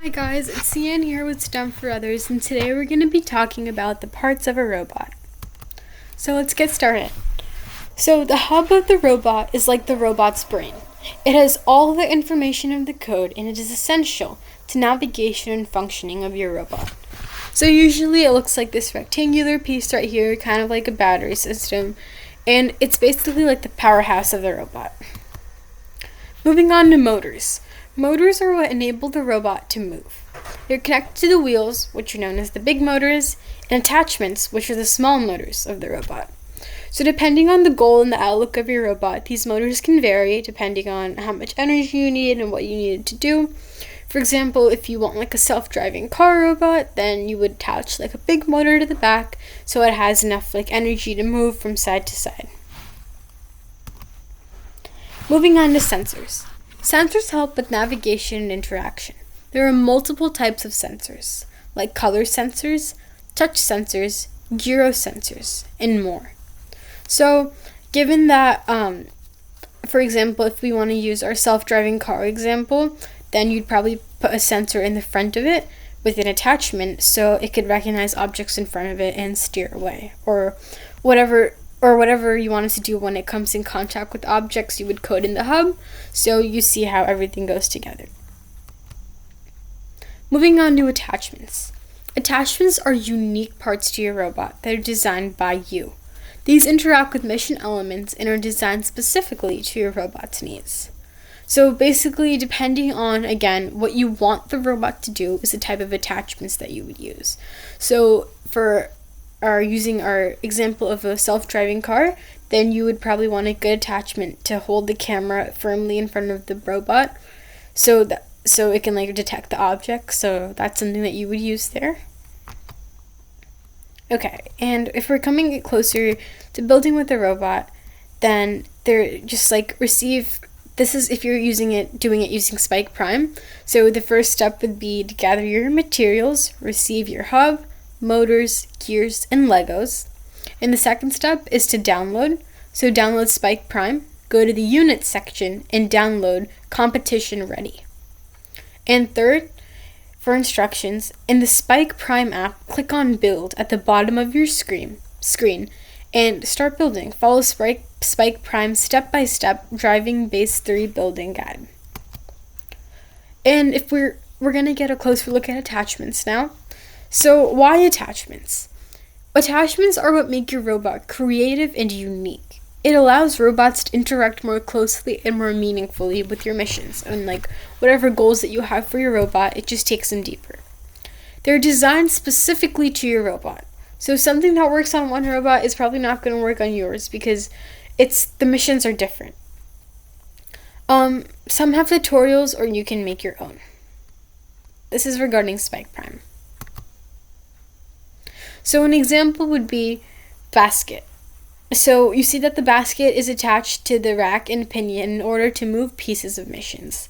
Hi guys, it's Cian here with STEM for Others, and today we're going to be talking about the parts of a robot. So let's get started. So the hub of the robot is like the robot's brain. It has all the information of the code, and it is essential to navigation and functioning of your robot. So usually it looks like this rectangular piece right here, kind of like a battery system, and it's basically like the powerhouse of the robot. Moving on to motors. Motors are what enable the robot to move. They're connected to the wheels, which are known as the big motors, and attachments, which are the small motors of the robot. So depending on the goal and the outlook of your robot, these motors can vary depending on how much energy you need and what you need it to do. For example, if you want like a self-driving car robot, then you would attach like a big motor to the back so it has enough like energy to move from side to side. Moving on to sensors. Sensors help with navigation and interaction. There are multiple types of sensors, like color sensors, touch sensors, gyro sensors, and more. So, given that, for example, if we want to use our self-driving car example, then you'd probably put a sensor in the front of it with an attachment so it could recognize objects in front of it and steer away, or whatever you want it to do when it comes in contact with objects. You would code in the hub, so you see how everything goes together. Moving on to attachments. Attachments are unique parts to your robot that are designed by you. These interact with mission elements and are designed specifically to your robot's needs. So basically, depending on, again, what you want the robot to do is the type of attachments that you would use. So for using our example of a self-driving car, then you would probably want a good attachment to hold the camera firmly in front of the robot so it can like detect the object. So that's something that you would use there. Okay, and if we're coming closer to building with a robot, then they're just like this is if you're doing it using Spike Prime. So the first step would be to gather your materials, receive your hub, motors, gears, and Legos. And the second step is to download. So download Spike Prime, go to the units section, and download Competition Ready. And third, for instructions, in the Spike Prime app, click on Build at the bottom of your screen and start building. Follow Spike Prime's step-by-step Driving Base 3 building guide. And if we're going to get a closer look at attachments now. So why attachments? Attachments are what make your robot creative and unique. It allows robots to interact more closely and more meaningfully with your missions and like whatever goals that you have for your robot, it just takes them deeper. They're designed specifically to your robot. So something that works on one robot is probably not going to work on yours because the missions are different. Some have tutorials or you can make your own. This is regarding Spike Prime. So an example would be basket. So you see that the basket is attached to the rack and pinion in order to move pieces of missions.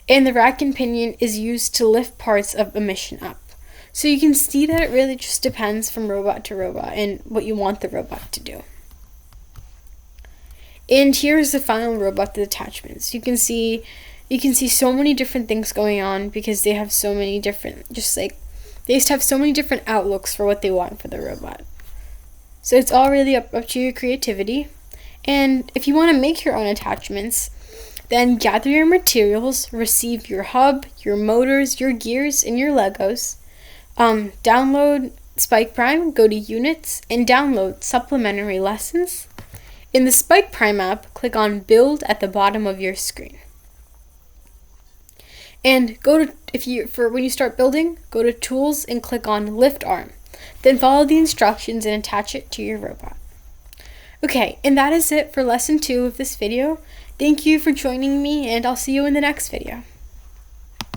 And the rack and pinion is used to lift parts of a mission up. So you can see that it really just depends from robot to robot and what you want the robot to do. And here's the final robot with attachments. You can see so many different things going on because they have so many different, they just have so many different outlooks for what they want for the robot. So it's all really up to your creativity. And if you want to make your own attachments, then gather your materials, receive your hub, your motors, your gears, and your Legos. Download Spike Prime, go to Units, and download supplementary lessons. In the Spike Prime app, click on Build at the bottom of your screen. And when you start building, go to Tools and click on Lift Arm. Then follow the instructions and attach it to your robot. Okay, and that is it for lesson 2 of this video. Thank you for joining me, and I'll see you in the next video.